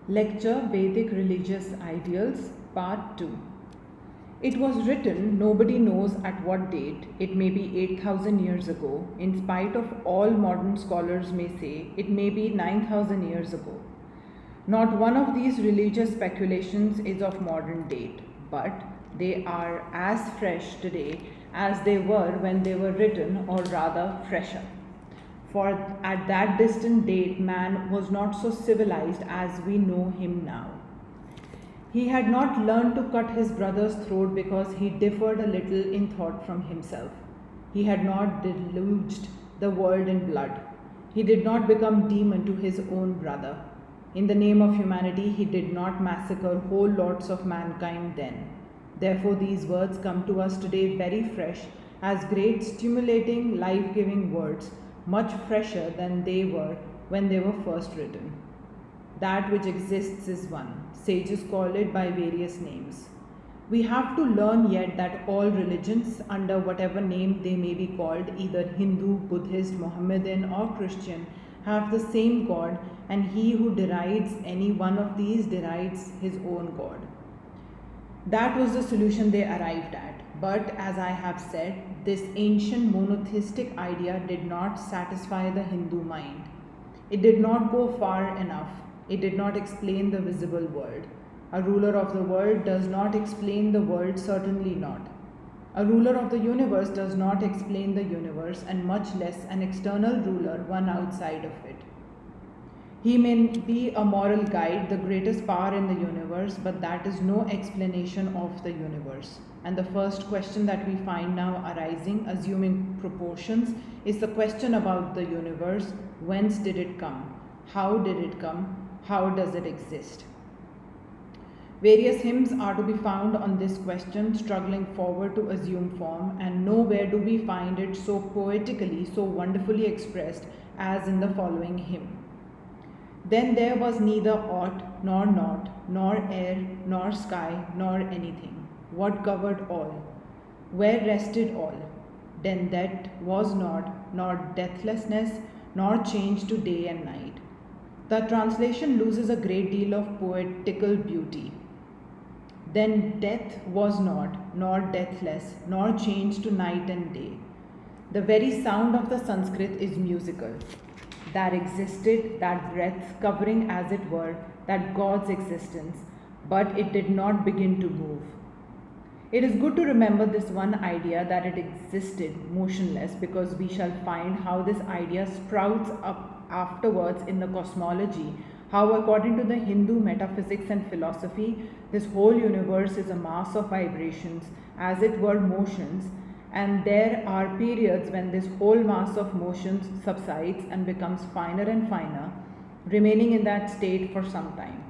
Lecture Vedic Religious Ideals, Part 2. It was written, nobody knows at what date, it may be 8,000 years ago, in spite of all modern scholars may say, it may be 9,000 years ago. Not one of these religious speculations is of modern date, but they are as fresh today as they were when they were written, or rather, fresher. For at that distant date, man was not so civilized as we know him now. He had not learned to cut his brother's throat because he differed a little in thought from himself. He had not deluged the world in blood. He did not become demon to his own brother. In the name of humanity, he did not massacre whole lots of mankind then. Therefore, these words come to us today very fresh, as great, stimulating, life-giving words, much fresher than they were when they were first written. That which exists is one. Sages call it by various names. We have to learn yet that all religions, under whatever name they may be called, either Hindu, Buddhist, Mohammedan, or Christian, have the same God, and he who derides any one of these derides his own God. That was the solution they arrived at. But as I have said, this ancient monotheistic idea did not satisfy the Hindu mind. It did not go far enough. It did not explain the visible world. A ruler of the world does not explain the world, certainly not. A ruler of the universe does not explain the universe, and much less an external ruler, one outside of it. He may be a moral guide, the greatest power in the universe, but that is no explanation of the universe. And the first question that we find now arising, assuming proportions, is the question about the universe. Whence did it come? How did it come? How does it exist? Various hymns are to be found on this question, struggling forward to assume form, and nowhere do we find it so poetically, so wonderfully expressed as in the following hymn. Then there was neither aught, nor naught, nor air, nor sky, nor anything. What covered all? Where rested all? Then that was not, nor deathlessness, nor change to day and night. The translation loses a great deal of poetical beauty. Then death was not, nor deathless, nor change to night and day. The very sound of the Sanskrit is musical. That existed, that breath covering as it were, that God's existence, but it did not begin to move. It is good to remember this one idea that it existed motionless, because we shall find how this idea sprouts up afterwards in the cosmology, how according to the Hindu metaphysics and philosophy, this whole universe is a mass of vibrations, as it were motions, and there are periods when this whole mass of motions subsides and becomes finer and finer, remaining in that state for some time.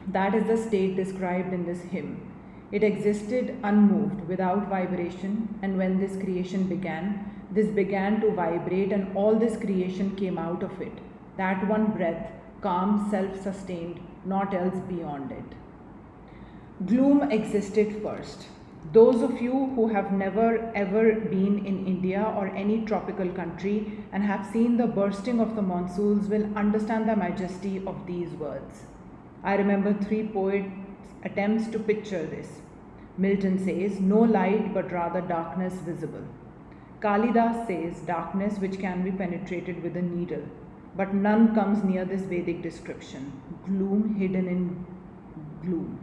That is the state described in this hymn. It existed unmoved, without vibration, and when this creation began, this began to vibrate, and all this creation came out of it. That one breath, calm, self-sustained, naught else beyond it. Gloom existed first. Those of you who have never ever been in India or any tropical country and have seen the bursting of the monsoons will understand the majesty of these words. I remember 3 poets' attempts to picture this. Milton says, no light but rather darkness visible. Kalidas says, darkness which can be penetrated with a needle. But none comes near this Vedic description. Gloom hidden in gloom.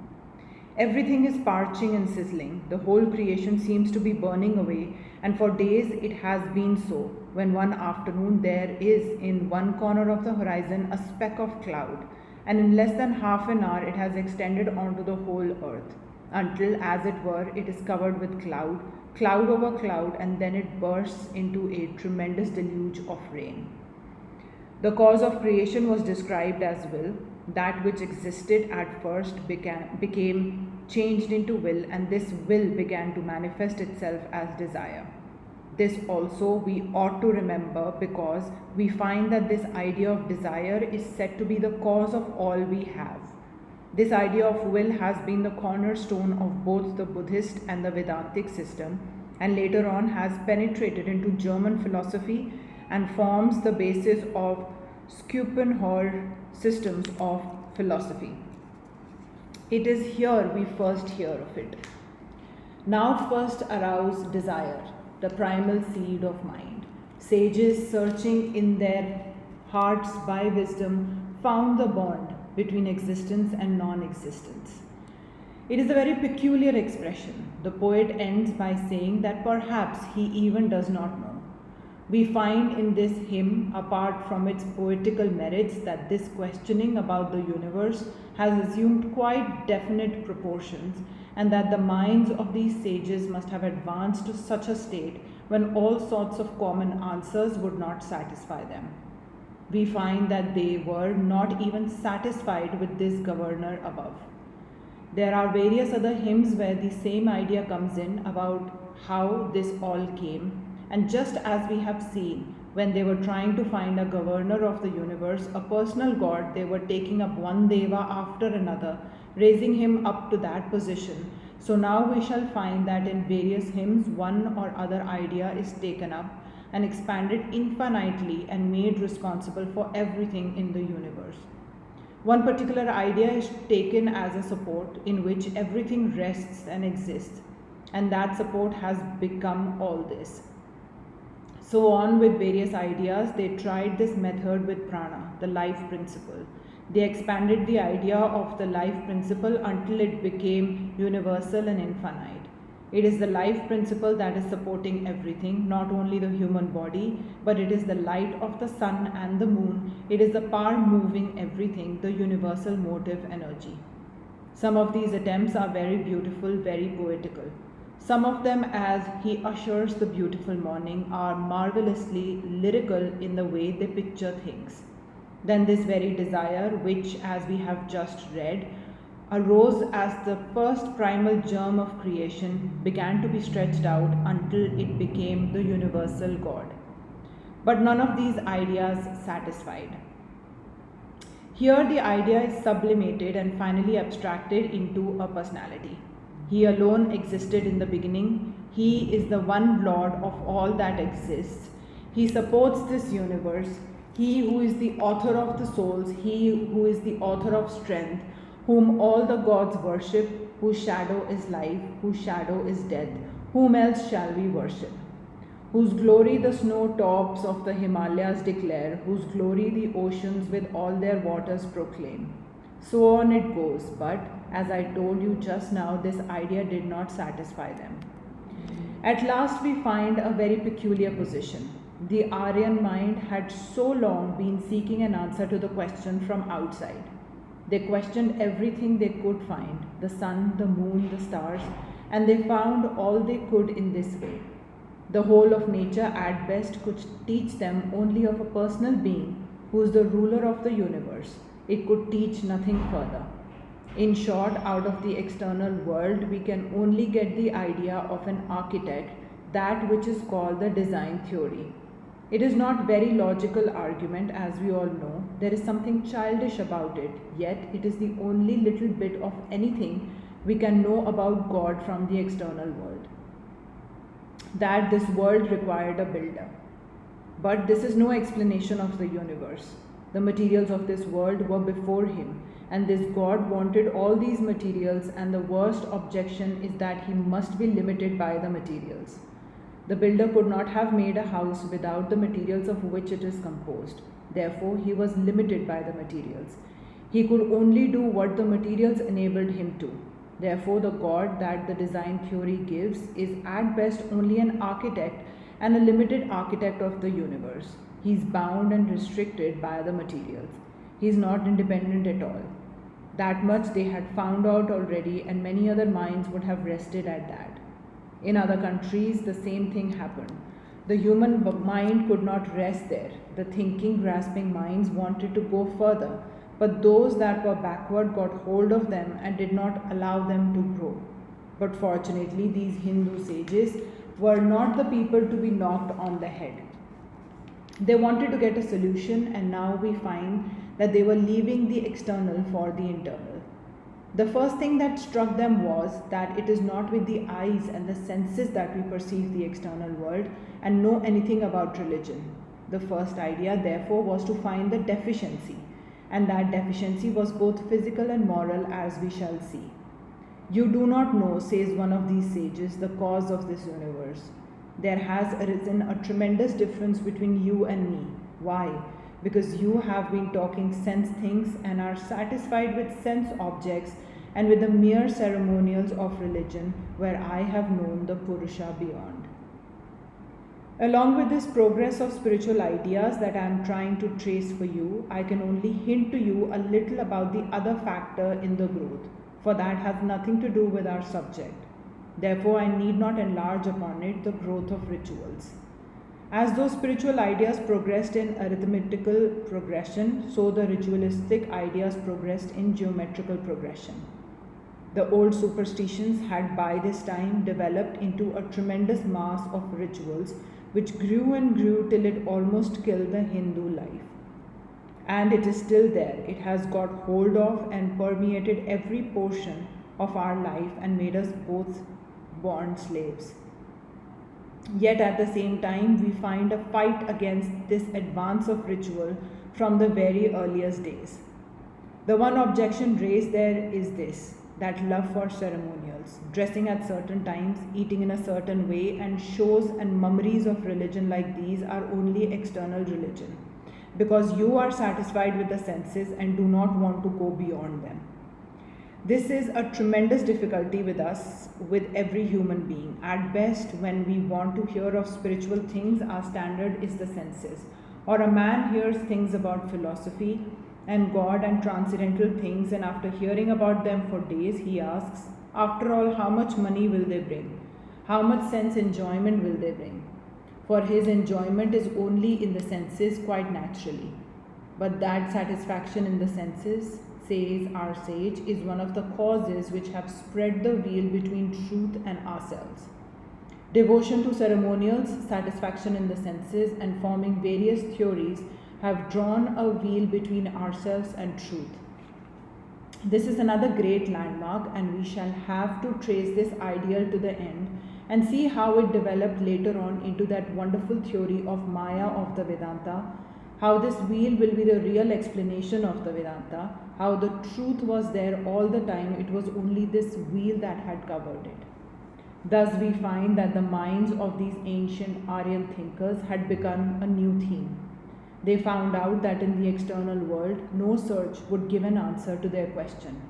Everything is parching and sizzling. The whole creation seems to be burning away, and for days it has been so, when one afternoon there is in one corner of the horizon a speck of cloud, and in less than half an hour it has extended onto the whole earth, until, as it were, it is covered with cloud, cloud over cloud, and then it bursts into a tremendous deluge of rain. The cause of creation was described as will. That which existed at first became changed into will, and this will began to manifest itself as desire. This also we ought to remember, because we find that this idea of desire is said to be the cause of all we have. This idea of will has been the cornerstone of both the Buddhist and the Vedantic system, and later on has penetrated into German philosophy and forms the basis of Schopenhauer systems of philosophy. It is here we first hear of it. Now first arouse desire, the primal seed of mind. Sages searching in their hearts by wisdom found the bond between existence and non-existence. It is a very peculiar expression. The poet ends by saying that perhaps he even does not know. We find in this hymn, apart from its poetical merits, that this questioning about the universe has assumed quite definite proportions, and that the minds of these sages must have advanced to such a state when all sorts of common answers would not satisfy them. We find that they were not even satisfied with this governor above. There are various other hymns where the same idea comes in about how this all came, and just as we have seen, when they were trying to find a governor of the universe, a personal god, they were taking up one deva after another, raising him up to that position. So now we shall find that in various hymns, one or other idea is taken up and expanded infinitely and made responsible for everything in the universe. One particular idea is taken as a support in which everything rests and exists, and that support has become all this. So on with various ideas, they tried this method with prana, the life principle. They expanded the idea of the life principle until it became universal and infinite. It is the life principle that is supporting everything, not only the human body, but it is the light of the sun and the moon. It is the power moving everything, the universal motive energy. Some of these attempts are very beautiful, very poetical. Some of them, as he ushers the beautiful morning, are marvelously lyrical in the way they picture things. Then this very desire, which, as we have just read, arose as the first primal germ of creation, began to be stretched out until it became the universal God. But none of these ideas satisfied. Here the idea is sublimated and finally abstracted into a personality. He alone existed in the beginning. He is the one Lord of all that exists. He supports this universe. He who is the author of the souls, he who is the author of strength, whom all the gods worship, whose shadow is life, whose shadow is death. Whom else shall we worship? Whose glory the snow tops of the Himalayas declare, whose glory the oceans with all their waters proclaim. So on it goes, but as I told you just now, this idea did not satisfy them. At last we find a very peculiar position. The Aryan mind had so long been seeking an answer to the question from outside. They questioned everything they could find, the sun, the moon, the stars, and they found all they could in this way. The whole of nature at best could teach them only of a personal being who is the ruler of the universe. It could teach nothing further. In short, out of the external world, we can only get the idea of an architect, that which is called the design theory. It is not very logical argument, as we all know. There is something childish about it, yet it is the only little bit of anything we can know about God from the external world. That this world required a builder. But this is no explanation of the universe. The materials of this world were before him, and this God wanted all these materials, and the worst objection is that he must be limited by the materials. The builder could not have made a house without the materials of which it is composed. Therefore, he was limited by the materials. He could only do what the materials enabled him to. Therefore, the God that the design theory gives is at best only an architect and a limited architect of the universe. He is bound and restricted by the materials. He is not independent at all. That much they had found out already, and many other minds would have rested at that. In other countries, the same thing happened. The human mind could not rest there. The thinking, grasping minds wanted to go further, but those that were backward got hold of them and did not allow them to grow. But fortunately, these Hindu sages were not the people to be knocked on the head. They wanted to get a solution, and now we find that they were leaving the external for the internal. The first thing that struck them was that it is not with the eyes and the senses that we perceive the external world and know anything about religion. The first idea, therefore, was to find the deficiency and that deficiency was both physical and moral, as we shall see. You do not know, says one of these sages, the cause of this universe. There has arisen a tremendous difference between you and me. Why? Because you have been talking sense things and are satisfied with sense objects and with the mere ceremonials of religion, where I have known the Purusha beyond. Along with this progress of spiritual ideas that I am trying to trace for you, I can only hint to you a little about the other factor in the growth, for that has nothing to do with our subject. Therefore, I need not enlarge upon it, the growth of rituals. As those spiritual ideas progressed in arithmetical progression, so the ritualistic ideas progressed in geometrical progression. The old superstitions had by this time developed into a tremendous mass of rituals which grew and grew till it almost killed the Hindu life. And it is still there. It has got hold of and permeated every portion of our life and made us both born slaves. Yet at the same time, we find a fight against this advance of ritual from the very earliest days. The one objection raised there is this, that love for ceremonials, dressing at certain times, eating in a certain way, and shows and mummeries of religion like these are only external religion, because you are satisfied with the senses and do not want to go beyond them. This is a tremendous difficulty with us, with every human being. At best, when we want to hear of spiritual things, our standard is the senses. Or a man hears things about philosophy and God and transcendental things, and after hearing about them for days, he asks, after all, how much money will they bring? How much sense enjoyment will they bring? For his enjoyment is only in the senses, quite naturally. But that satisfaction in the senses, says our sage, is one of the causes which have spread the veil between truth and ourselves. Devotion to ceremonials, satisfaction in the senses, and forming various theories have drawn a veil between ourselves and truth. This is another great landmark, and we shall have to trace this ideal to the end and see how it developed later on into that wonderful theory of Maya of the Vedanta, how this wheel will be the real explanation of the Vedanta, how the truth was there all the time, it was only this wheel that had covered it. Thus we find that the minds of these ancient Aryan thinkers had begun a new theme. They found out that in the external world, no search would give an answer to their question.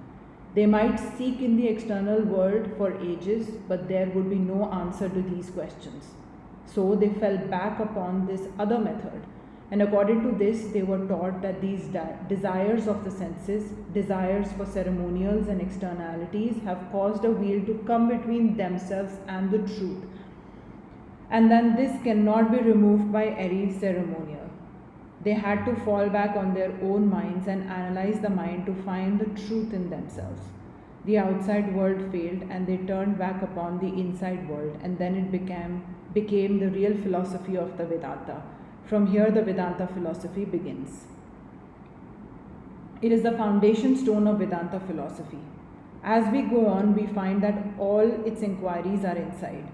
They might seek in the external world for ages, but there would be no answer to these questions. So they fell back upon this other method, and according to this, they were taught that these desires of the senses, desires for ceremonials and externalities, have caused a veil to come between themselves and the truth. And then this cannot be removed by any ceremonial. They had to fall back on their own minds and analyze the mind to find the truth in themselves. The outside world failed, and they turned back upon the inside world, and then it became the real philosophy of the Vedanta. From here, the Vedanta philosophy begins. It is the foundation stone of Vedanta philosophy. As we go on, we find that all its inquiries are inside.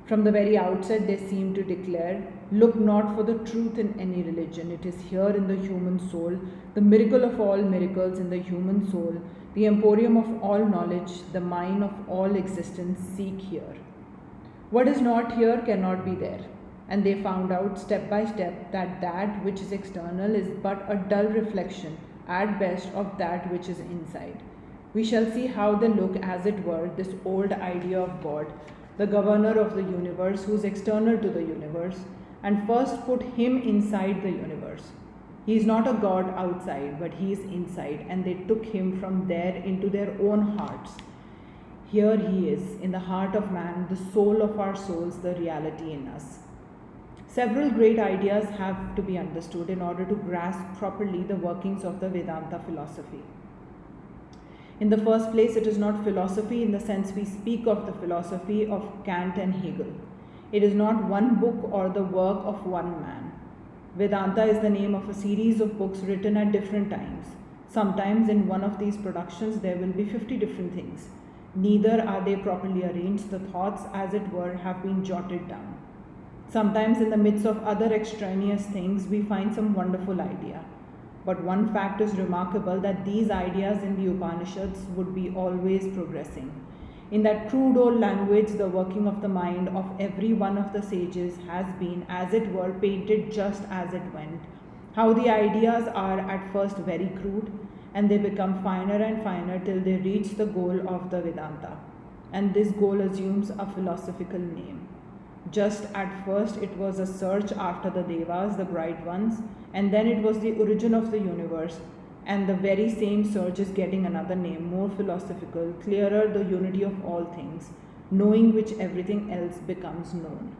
From the very outset, they seem to declare, look not for the truth in any religion. It is here in the human soul, the miracle of all miracles in the human soul, the emporium of all knowledge, the mine of all existence. Seek here. What is not here cannot be there. And they found out step by step that that which is external is but a dull reflection, at best, of that which is inside. We shall see how they look, as it were, this old idea of God, the governor of the universe, who is external to the universe, and first put him inside the universe. He is not a God outside, but he is inside, and they took him from there into their own hearts. Here he is, in the heart of man, the soul of our souls, the reality in us. Several great ideas have to be understood in order to grasp properly the workings of the Vedanta philosophy. In the first place, it is not philosophy in the sense we speak of the philosophy of Kant and Hegel. It is not one book or the work of one man. Vedanta is the name of a series of books written at different times. Sometimes in one of these productions there will be 50 different things. Neither are they properly arranged. The thoughts, as it were, have been jotted down. Sometimes in the midst of other extraneous things, we find some wonderful idea. But one fact is remarkable, that these ideas in the Upanishads would be always progressing. In that crude old language, the working of the mind of every one of the sages has been, as it were, painted just as it went. How the ideas are at first very crude, and they become finer and finer till they reach the goal of the Vedanta. And this goal assumes a philosophical name. Just at first it was a search after the Devas, the bright ones, and then it was the origin of the universe, and the very same search is getting another name, more philosophical, clearer, the unity of all things, knowing which everything else becomes known.